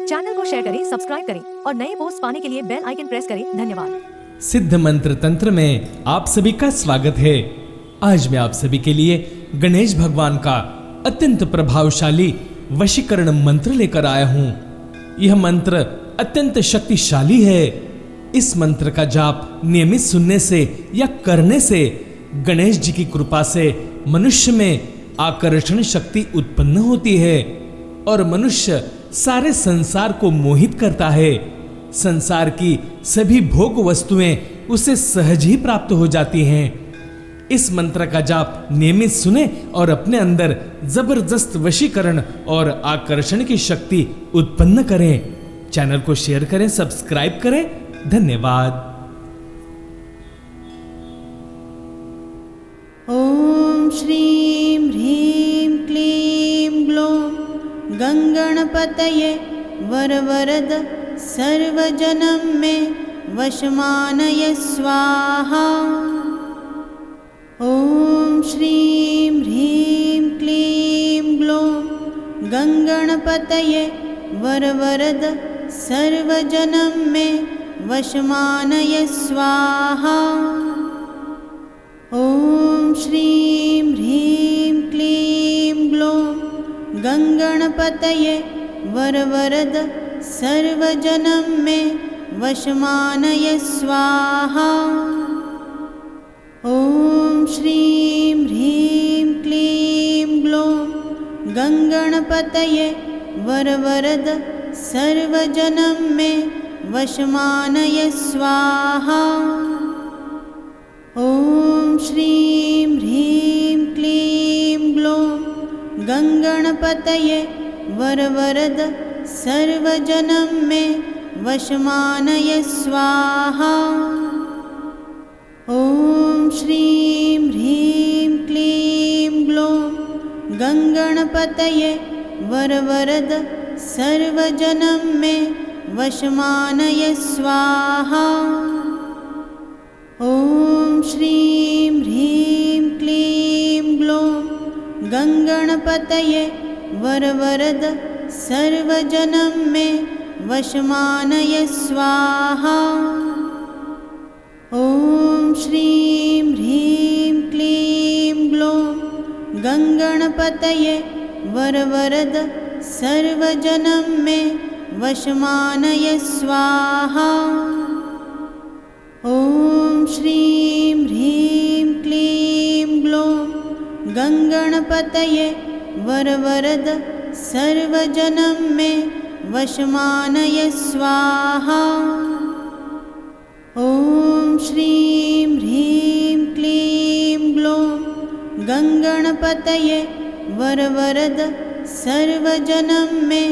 Channel को share करें, subscribe करें और नए पोस्ट पाने के लिए बेल आइकन प्रेस करें। धन्यवाद। सिद्ध मंत्र तंत्र में आप सभी का स्वागत है। आज मैं आप सभी के लिए गणेश भगवान का अत्यंत प्रभावशाली वशीकरण मंत्र लेकर आया हूं। यह मंत्र अत्यंत शक्तिशाली है। इस मंत्र का जाप नियमित सुनने से या करने से गणेश जी की कृपा से मनुष्य में आकर्षण शक्ति उत्पन्न होती है और मनुष्य सारे संसार को मोहित करता है। संसार की सभी भोग वस्तुएं उसे सहज ही प्राप्त हो जाती हैं। इस मंत्र का जाप नियमित सुने और अपने अंदर जबरदस्त वशीकरण और आकर्षण की शक्ति उत्पन्न करें। चैनल को शेयर करें, सब्सक्राइब करें। धन्यवाद। ओम श्रीं ह्रीं क्लीं ग्लौं गंगणपतये वरवरद सर्वजनं मे वशमानय स्वाहा। ओम श्रीं ह्रीं क्लीं ग्लौं गंगणपतये वरवरद सर्वजनं मे वशमानय स्वाहा। ओम श्रीं ह्रीं क्लीं ग्लौं गंगणपतये वरवरद सर्वजनं मे वशमानय स्वाहा। ओम श्रीं ह्रीं क्लीं ग्लौं गंगणपतये वरवरद सर्वजनं मे वशमानय स्वाहा। ओम श्रीं ह्रीं क्लीं ग्लौं गंगणपतये वरवरद सर्वजनं मे वशमानय स्वाहा। ओम श्रीं ह्रीं क्लीं ग्लौं गंगणपतये वरवरद सर्वजनं मे वशमानय स्वाहा। ओम श्रीं ह्रीं क्लीं ग्लौं गंगणपतये वरवरद सर्वजनं मे वशमानय स्वाहा। ओम श्रीं ह्रीं क्लीं ग्लौं गंगणपतये वरवरद सर्वजनं मे वशमानय स्वाहा। ओम श्रीं ह्रीं क्लीं ग्लौं गंगणपतये वरवरद सर्वजनं मे वशमानय स्वाहा। ओम श्रीं ह्रीं क्लीं ग्लौं गंगणपतये वरवरद सर्वजनं मे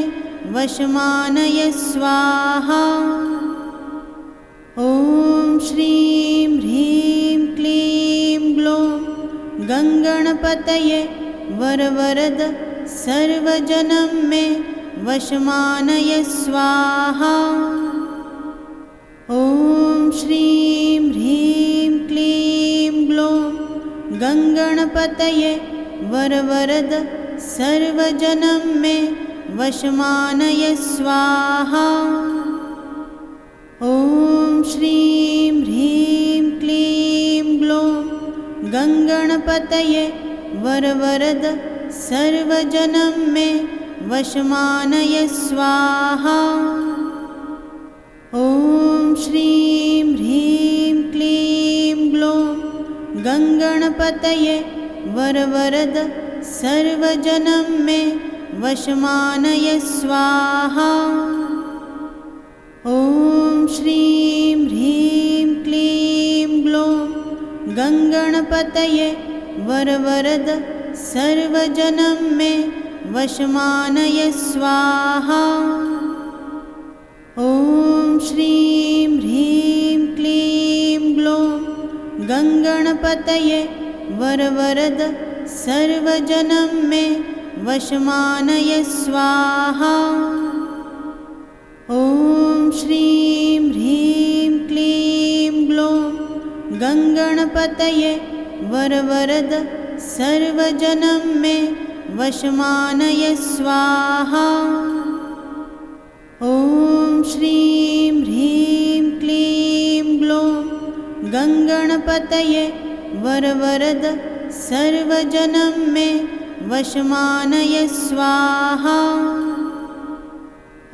वशमानय स्वाहा। ओम श्रीं ह्रीं क्लीं ग्लौं गंगणपतये वरवरद सर्वजनं मे वशमानय स्वाहा। ओम श्रीं ह्रीं क्लीं ग्लौं गंगणपतये वरवरद सर्वजनं मे वशमानय स्वाहा। ओम श्रीं ह्रीं क्लीं ग्लौं गंगणपतये वरवरद सर्वजनं मे वशमानय स्वाहा। ओम श्रीं ह्रीं क्लीं ग्लौं गंगणपतये वरवरद सर्वजनं मे वशमानय स्वाहा। ओम श्रीं ह्रीं क्लीं ग्लौं गंगणपतये वरवरद सर्वजनं मे वशमानय स्वाहा। ओम श्रीं ह्रीं क्लीं ग्लौं गंगणपतये वरवरद सर्वजनं मे वशमानय स्वाहा। ओम श्रीं ह्रीं क्लीं ग्लौं गंगणपतये वरवरद सर्वजनं मे वशमानय स्वाहा। श्रीं ह्रीं क्लीं ग्लौं गङ्गणपतये वरवरद सर्वजनं मे वशमानय स्वाहा।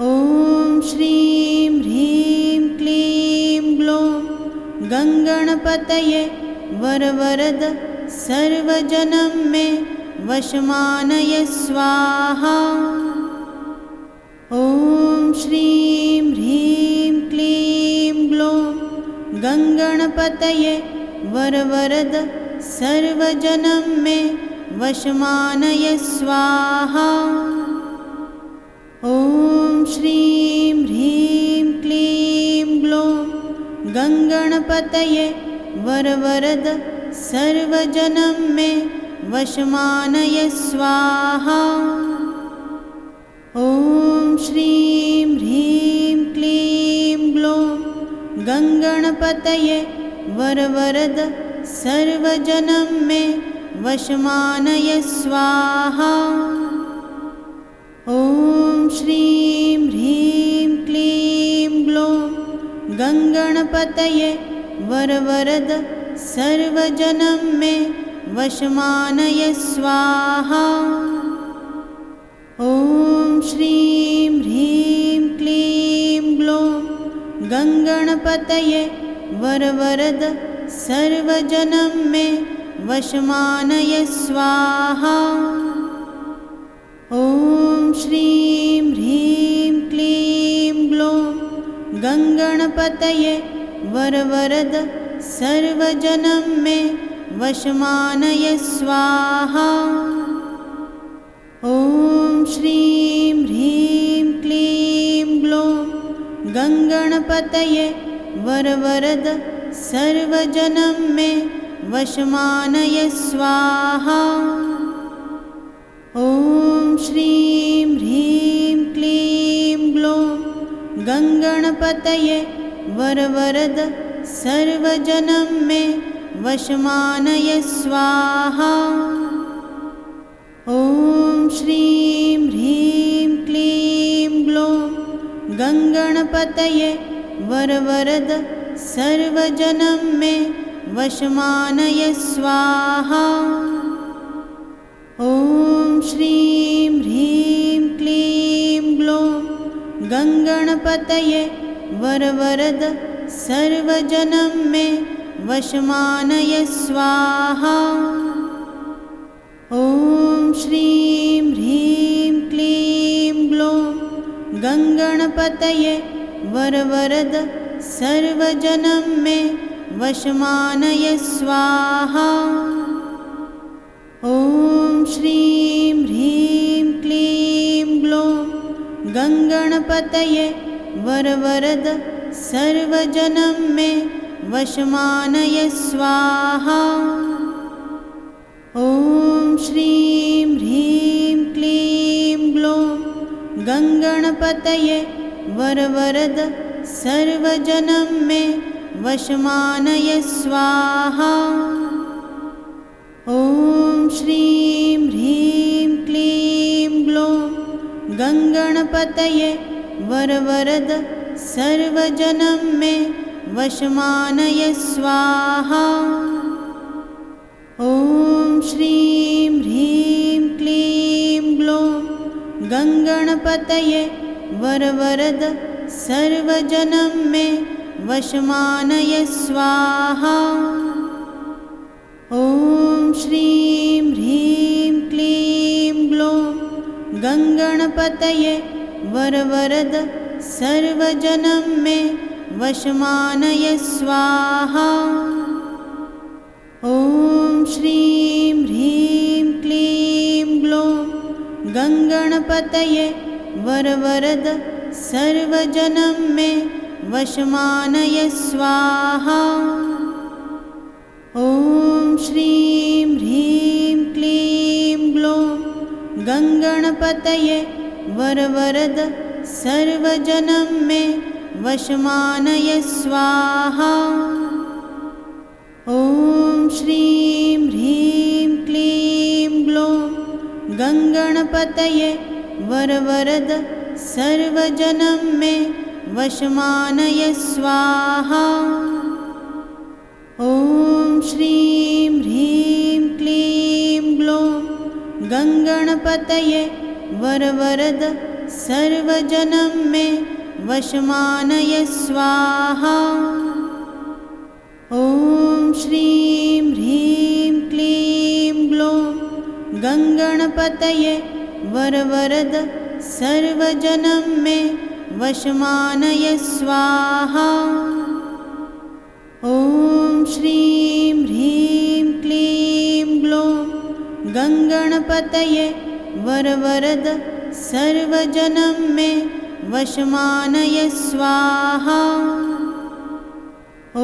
ॐ श्रीं ह्रीं क्लीं ग्लौं गङ्गणपतये वरवरद सर्वजनं मे वशमानय स्वाहा। ॐ श्रीं ह्रीं क्लीं ग्लौं गङ्गणपतये वरवरद सर्वजनं मे वशमानय स्वाहा। ॐ श्रीं ह्रीं क्लीं ग्लौं गङ्गणपतये वरवरद सर्वजनं मे वशमानय स्वाहा। ॐ श्रीं ह्रीं क्लीं ग्लौं गङ्गणपतये वरवरद सर्वजनं मे वशमानय स्वाहा। ॐ श्रीं ह्रीं क्लीं ग्लौं गङ्गणपतये वरवरद सर्वजनं मे वशमानय स्वाहा। ॐ श्रीं ह्रीं क्लीं ग्लौं गङ्गणपतये वरवरद सर्वजनं मे वशमानय स्वाहा। ॐ श्रीं ह्रीं क्लीं ग्लौं गङ्गणपतये वरवरद सर्वजनं मे वशमानय स्वाहा। ॐ श्रीं ह्रीं क्लीं ग्लौं गङ्गणपतये वरवरद सर्वजनं मे वशमानय स्वाहा। ॐ श्रीं ह्रीं क्लीं ग्लौं गङ्गणपतये वरवरद सर्वजनं मे वशमानय स्वाहा। ॐ श्रीं ह्रीं क्लीं ग्लौं गङ्गणपतये वरवरद सर्वजनं मे वशमानय स्वाहा। ॐ श्रीं ह्रीं क्लीं ग्लौं गङ्गणपतये वरवरद सर्वजनं मे वशमानय स्वाहा। ॐ श्रीं ह्रीं क्लीं ग्लौं गङ्गणपतये वरवरद सर्वजनं मे वशमानय स्वाहा। ॐ श्रीं ह्रीं क्लीं ग्लौं गङ्गणपतये वरवरद सर्वजनं मे वशमानय स्वाहा। ॐ श्रीं ह्रीं क्लीं ग्लौं गङ्गणपतये वरवरद सर्वजनं मे वशमानय स्वाहा। ॐ श्रीं ह्रीं क्लीं ग्लौं गङ्गणपतये वरवरद सर्वजनं मे वशमानय स्वाहा। ॐ श्रीं ह्रीं क्लीं ग्लौं गङ्गणपतये वरवरद सर्वजनं मे वशमानय स्वाहा। ॐ श्रीं ह्रीं क्लीं ग्लौं गङ्गणपतये वरवरद सर्वजनं मे वशमानय स्वाहा। ॐ श्रीं ह्रीं क्लीं ग्लौं गङ्गणपतये वरवरद सर्वजनं मे वशमानय स्वाहा। ॐ श्रीं ह्रीं क्लीं ग्लौं गङ्गणपतये वरवरद सर्वजनं मे वशमानय स्वाहा। ॐ श्रीं ह्रीं क्लीं ग्लौं गङ्गणपतये वरवरद सर्वजनं मे वशमानय स्वाहा। ॐ श्रीं ह्रीं क्लीं ग्लौं गङ्गणपतये वरवरद सर्वजनं मे वशमानय स्वाहा। ॐ श्रीं ह्रीं क्लीं ग्लौं गङ्गणपतये वरवरद सर्वजनं मे वशमानय स्वाहा। ॐ श्रीं ह्रीं क्लीं ग्लौं गङ्गणपतये वरवरद सर्वजनं मे वशमानय स्वाहा।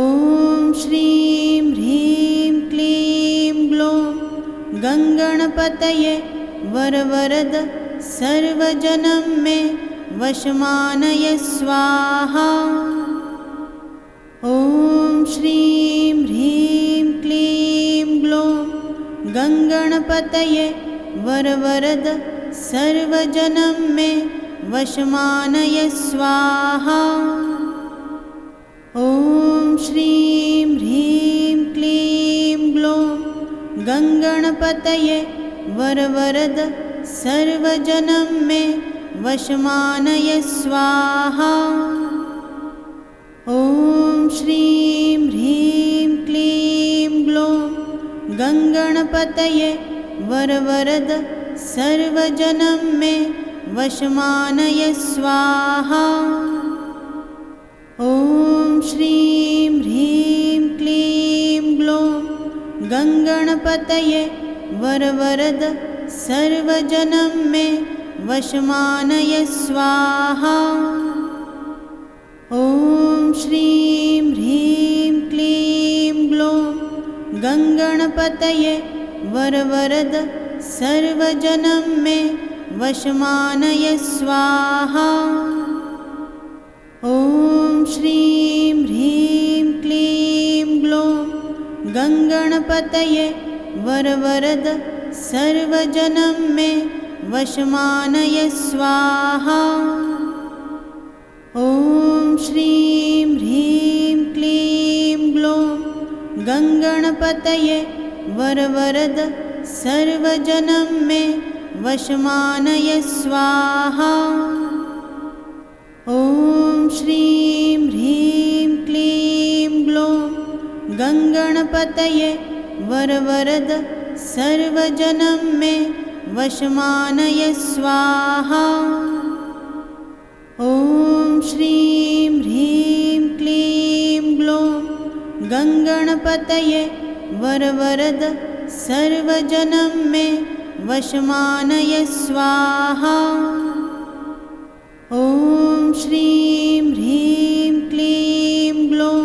ॐ श्रीं ह्रीं क्लीं ग्लौं गङ्गणपतये वरवरद सर्वजनं मे वशमानय स्वाहा। ॐ श्रीं ह्रीं क्लीं ग्लौं गङ्गणपतये वरवरद सर्वजनं मे वशमानय स्वाहा। ॐ श्रीं ह्रीं क्लीं ग्लौं गङ्गणपतये वरवरद सर्वजनं मे वशमानय स्वाहा। ॐ श्रीं ह्रीं क्लीं ग्लौं गङ्गणपतये वरवरद सर्वजनं मे वशमानय स्वाहा। ॐ श्रीं ह्रीं क्लीं ग्लौं गङ्गणपतये वरवरद सर्वजनं मे वशमानय स्वाहा। ॐ श्रीं ह्रीं क्लीं ग्लौं गङ्गणपतये वरवरद सर्वजनं मे वशमानय स्वाहा। ॐ श्रीं ह्रीं क्लीं ग्लौं गङ्गणपतये वरवरद सर्वजनं मे वशमानय स्वाहा। ॐ श्रीं ह्रीं क्लीं ग्लौं गङ्गणपतये वरवरद सर्वजनं मे वशमानय स्वाहा। ॐ श्रीं ह्रीं क्लीं ग्लौं गङ्गणपतये वरवरद सर्वजनं मे वशमानय स्वाहा। ॐ श्रीं ह्रीं क्लीं ग्लौं गङ्गणपतये वरवरद सर्वजनं मे वशमानय स्वाहा। ॐ श्रीं ह्रीं क्लीं ग्लौं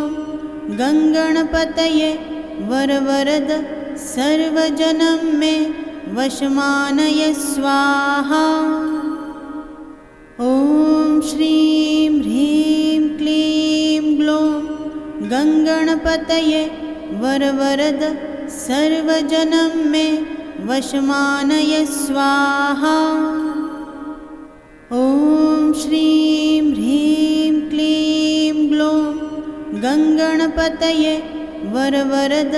गङ्गणपतये वरवरद सर्वजनं मे वशमानय स्वाहा। ॐ श्रीं ह्रीं क्लीं ग्लौं गङ्गणपतये वरवरद सर्वजनं मे वशमानय स्वाहा। ॐ श्रीं ह्रीं क्लीं ग्लौं गङ्गणपतये वरवरद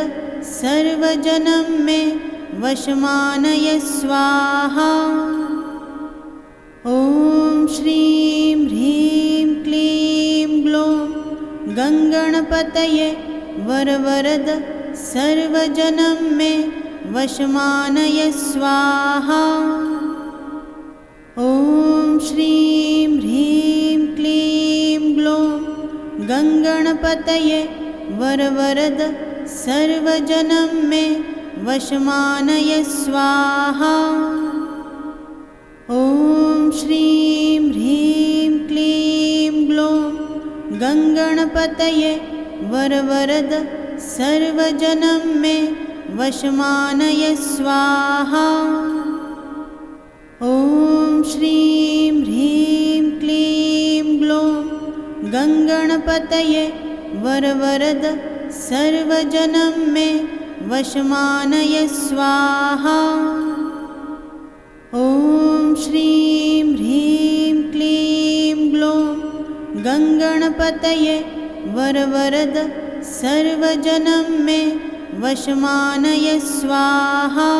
सर्वजनं मे वशमानय स्वाहा। ॐ श्रीं ह्रीं क्लीं ग्लौं गङ्गणपतये वरवरद सर्वजनं मे वशमानय स्वाहा। ॐ श्रीं ह्रीं क्लीं ग्लौं गङ्गणपतये वरवरद सर्वजनं मे वशमानय स्वाहा। ॐ श्रीं ह्रीं क्लीं ग्लौं गङ्गणपतये वरवरद सर्वजनं मे वशमानय स्वाहा। ॐ श्रीं ह्रीं क्लीं ग्लौं गङ्गणपतये वरवरद सर्वजनं मे वशमानय स्वाहा। ॐ श्रीं ह्रीं क्लीं ग्लौं गङ्गणपतये वरवरद सर्वजनं मे वशमानय स्वाहा।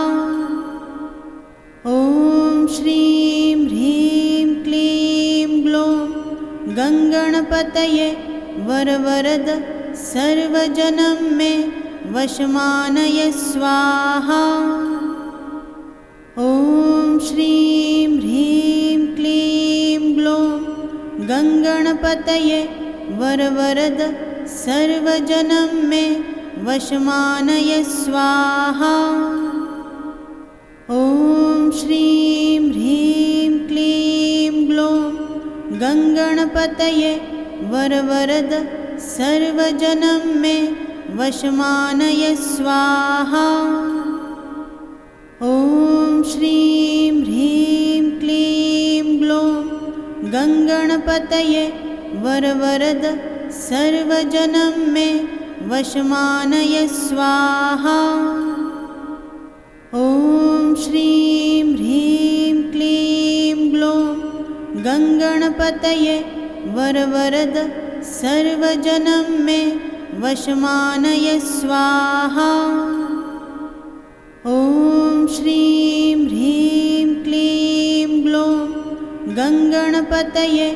ॐ श्रीं ह्रीं क्लीं ग्लौं गङ्गणपतये वरवरद सर्वजनं मे वशमानय स्वाहा। ॐ श्रीं ह्रीं क्लीं ग्लौं गङ्गणपतये वरवरद सर्वजनं मे वशमानय स्वाहा। ॐ श्रीं ह्रीं क्लीं ग्लौं गङ्गणपतये वरवरद सर्वजनं मे वशमानय स्वाहा। ॐ श्रीं ह्रीं क्लीं ग्लौं गङ्गणपतये वरवरद सर्वजनं मे वशमानय स्वाहा। ॐ श्रीं ह्रीं क्लीं ग्लौं गङ्गणपतये वरवरद सर्वजनं मे वशमानय स्वाहा। ॐ श्रीं ह्रीं क्लीं ग्लौं गङ्गणपतये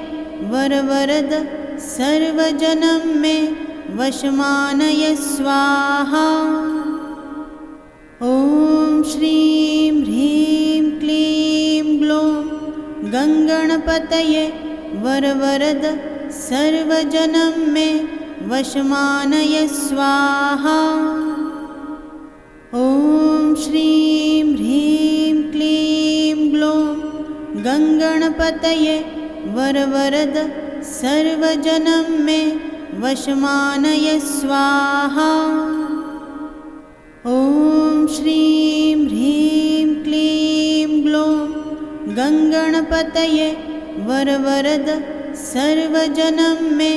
वरवरद सर्वजनं मे वशमानय स्वाहा। ॐ श्रीं ह्रीं क्लीं ग्लौं गङ्गणपतये वरवरद सर्वजनं मे वशमानय स्वाहा। ॐ श्रीं ह्रीं क्लीं ग्लौं गङ्गणपतये वरवरद सर्वजनं मे वशमानय स्वाहा। ॐ श्रीं ह्रीं क्लीं ग्लौं गङ्गणपतये वरवरद सर्वजनं मे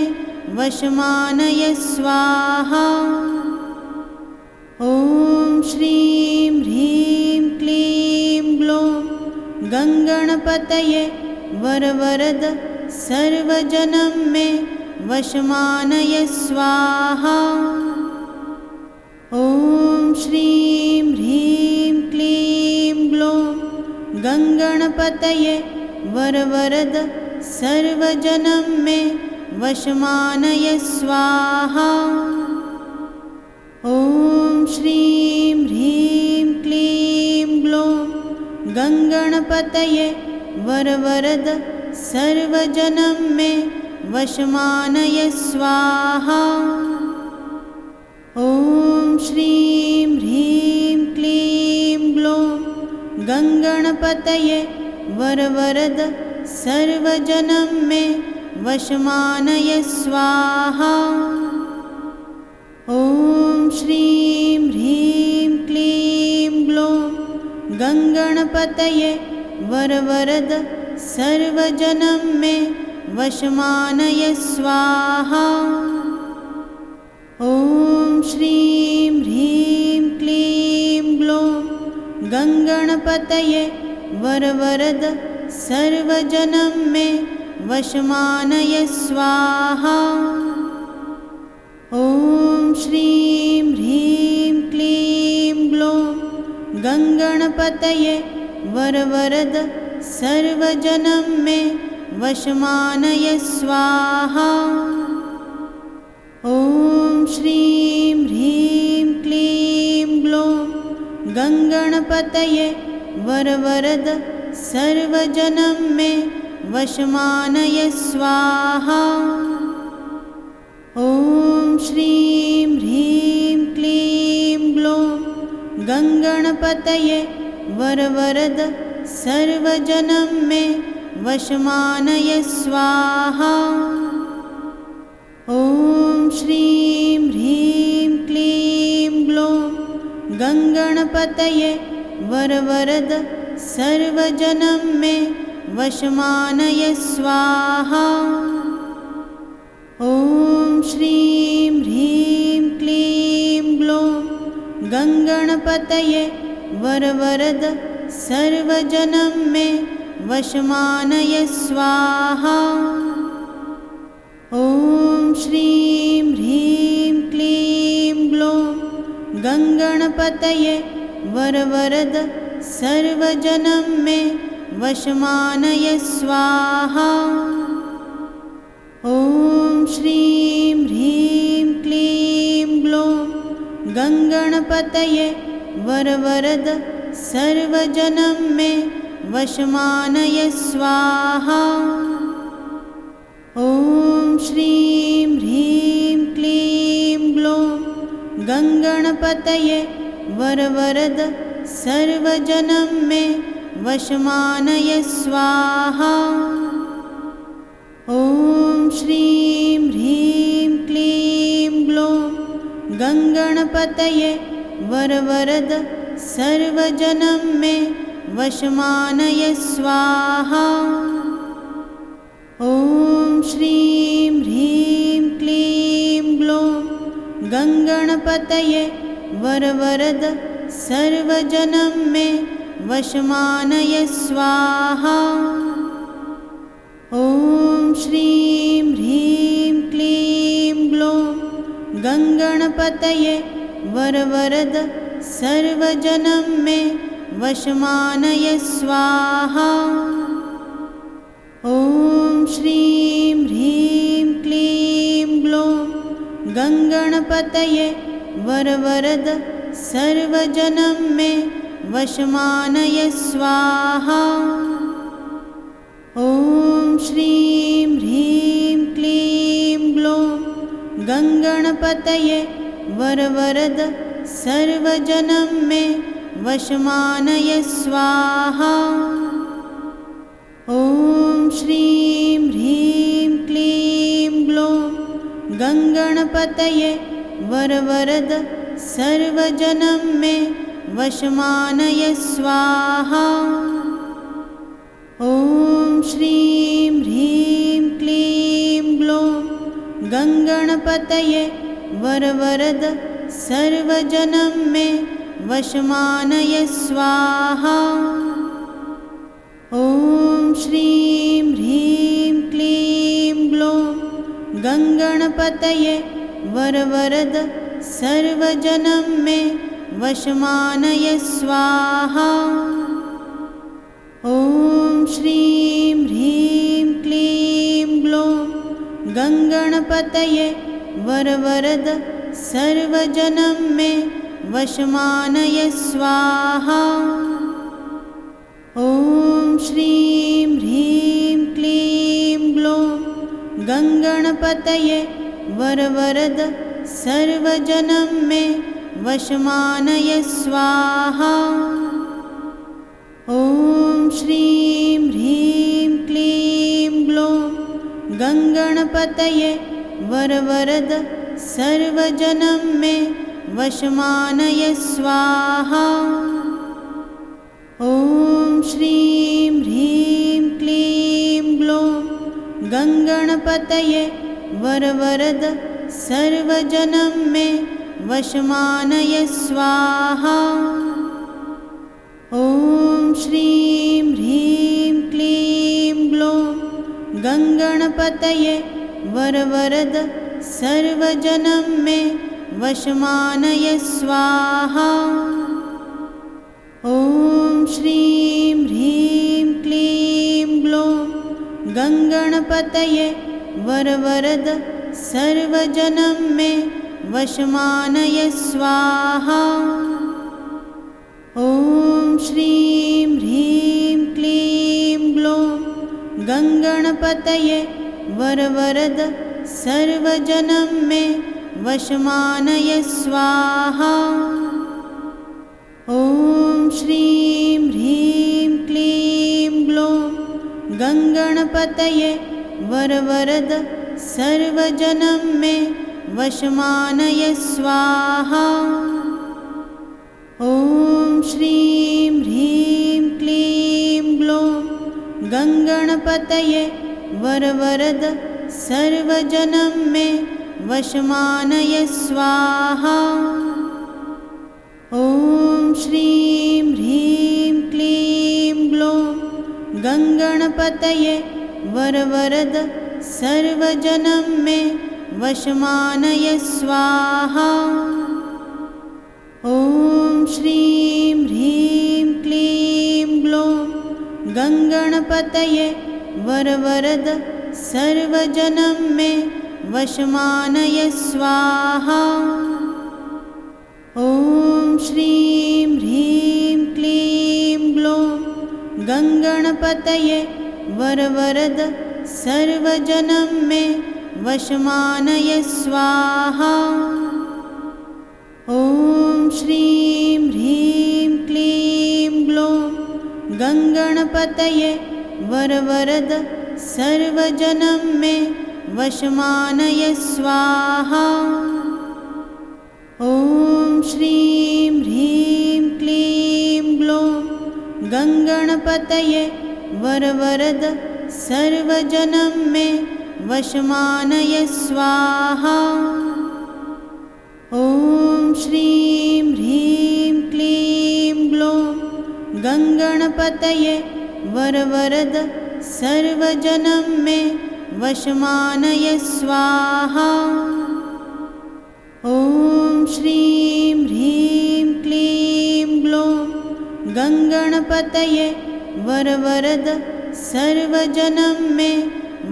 वशमानय स्वाहा। ॐ श्रीं ह्रीं क्लीं ग्लौं गङ्गणपतये वरवरद सर्वजनं मे वशमानय स्वाहा। ॐ श्रीं ह्रीं क्लीं ग्लौं गङ्गणपतये वरवरद सर्वजनं मे वशमानय स्वाहा। ॐ श्रीं ह्रीं क्लीं ग्लौं गङ्गणपतये वरवरद सर्वजनं मे वशमानय स्वाहा। ॐ श्रीं ह्रीं क्लीं ग्लौं गङ्गणपतये वरवरद सर्वजनं मे वशमानय स्वाहा। ॐ श्रीं ह्रीं क्लीं ग्लौं गङ्गणपतये वरवरद सर्वजनं मे वशमानय स्वाहा। ॐ श्रीं ह्रीं क्लीं ग्लौं गङ्गणपतये वरवरद सर्वजनं मे वशमानय स्वाहा। ॐ श्रीं ह्रीं क्लीं ग्लौं गङ्गणपतये वरवरद सर्वजनं मे वशमानय स्वाहा। ॐ श्रीं ह्रीं क्लीं ग्लौं गङ्गणपतये वरवरद सर्वजनं मे वशमानय स्वाहा। ॐ श्रीं ह्रीं क्लीं ग्लौं गङ्गणपतये वरवरद सर्वजनं मे वशमानय स्वाहा। ॐ श्रीं ह्रीं क्लीं ग्लौं गङ्गणपतये वरवरद सर्वजनं मे वशमानय स्वाहा। ॐ श्रीं ह्रीं क्लीं ग्लौं गङ्गणपतये वरवरद सर्वजनं मे वशमानय स्वाहा। ॐ श्रीं ह्रीं क्लीं ग्लौं गङ्गणपतये वरवरद सर्वजनं मे वशमानय स्वाहा। ॐ श्रीं ह्रीं क्लीं ग्लौं गङ्गणपतये वरवरद सर्वजनं मे वशमानय स्वाहा। ॐ श्रीं ह्रीं क्लीं ग्लौं गङ्गणपतये वरवरद सर्वजनं मे वशमानय स्वाहा। ॐ श्रीं ह्रीं क्लीं ग्लौं गङ्गणपतये वरवरद सर्वजनं मे वशमानय स्वाहा। ॐ श्रीं ह्रीं क्लीं ग्लौं गङ्गणपतये वरवरद सर्वजनं मे वशमानय स्वाहा। ॐ श्रीं ह्रीं क्लीं ग्लौं गङ्गणपतये वरवरद सर्वजनं मे वशमानय स्वाहा। ॐ श्रीं ह्रीं क्लीं ग्लौं गङ्गणपतये वरवरद सर्वजनं मे वशमानय स्वाहा। ॐ श्रीं ह्रीं क्लीं ग्लौं गङ्गणपतये वरवरद सर्वजनं मे वशमानय स्वाहा। ॐ श्रीं ह्रीं क्लीं ग्लौं गङ्गणपतये वरवरद सर्वजनं मे वशमानय स्वाहा। ॐ श्रीं ह्रीं क्लीं ग्लौं गङ्गणपतये वरवरद सर्वजनं मे वशमानय स्वाहा। ॐ श्रीं ह्रीं क्लीं ग्लौं गङ्गणपतये वरवरद सर्वजनं मे वशमानय स्वाहा। ॐ श्रीं ह्रीं क्लीं ग्लौं गङ्गणपतये वरवरद सर्वजनं मे वशमानय स्वाहा। ॐ श्रीं ह्रीं क्लीं ग्लौं गङ्गणपतये वरवरद सर्वजनं मे वशमानय स्वाहा। ॐ श्रीं ह्रीं क्लीं ग्लौं गङ्गणपतये वरवरद सर्वजनं मे वशमानय स्वाहा। ॐ श्रीं ह्रीं क्लीं ग्लौं गङ्गणपतये वरवरद सर्वजनं मे वशमानय स्वाहा। ॐ श्रीं ह्रीं क्लीं ग्लौं गङ्गणपतये वरवरद सर्वजनं मे वशमानय स्वाहा। ॐ श्रीं ह्रीं क्लीं ग्लौं गङ्गणपतये वरवरद सर्वजनं मे वशमानय स्वाहा। ॐ श्रीं ह्रीं क्लीं ग्लौं गङ्गणपतये वरवरद सर्वजनं मे वशमानय स्वाहा। ॐ श्रीं ह्रीं क्लीं ग्लौं गङ्गणपतये वरवरद सर्वजनं मे वशमानय स्वाहा। ॐ श्रीं ह्रीं क्लीं ग्लौं गङ्गणपतये वरवरद सर्वजनं मे वशमानय स्वाहा। ॐ श्रीं ह्रीं क्लीं ग्लौं गङ्गणपतये वरवरद सर्वजनं मे वशमानय स्वाहा। ॐ श्रीं ह्रीं क्लीं ग्लौं गङ्गणपतये वरवरद सर्वजनं मे वशमानय स्वाहा। ॐ श्रीं ह्रीं क्लीं ग्लौं गङ्गणपतये वरवरद सर्वजनं मे वशमानय स्वाहा। ॐ श्रीं ह्रीं क्लीं ग्लौं गङ्गणपतये वरवरद सर्वजनं मे वशमानय स्वाहा। ॐ श्रीं ह्रीं क्लीं ग्लौं गङ्गणपतये वरवरद सर्वजनं मे वशमानय स्वाहा। ॐ श्रीं ह्रीं क्लीं ग्लौं गङ्गणपतये वरवरद सर्वजनं मे वशमानय स्वाहा। ॐ श्रीं ह्रीं क्लीं ग्लौं गङ्गणपतये वरवरद सर्वजनं मे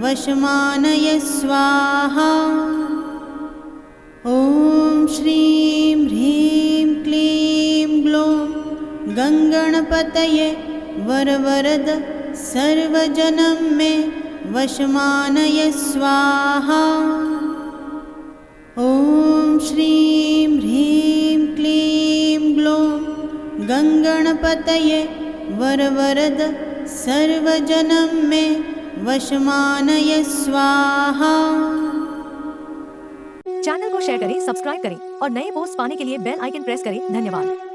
वशमानय स्वाहा। ॐ श्रीं ह्रीं क्लीं ग्लौं गङ्गणपतये वरवरद सर्वजनं मे वशमानय स्वाहा। ॐ श्रीं ह्रीं क्लीं ग्लौं गङ्गणपतये वरवरद सर्वजनं मे वशमानय स्वाहा। चैनल को शेयर करें, सब्सक्राइब करें और नए पोस्ट पाने के लिए बेल आइकन प्रेस करें। धन्यवाद।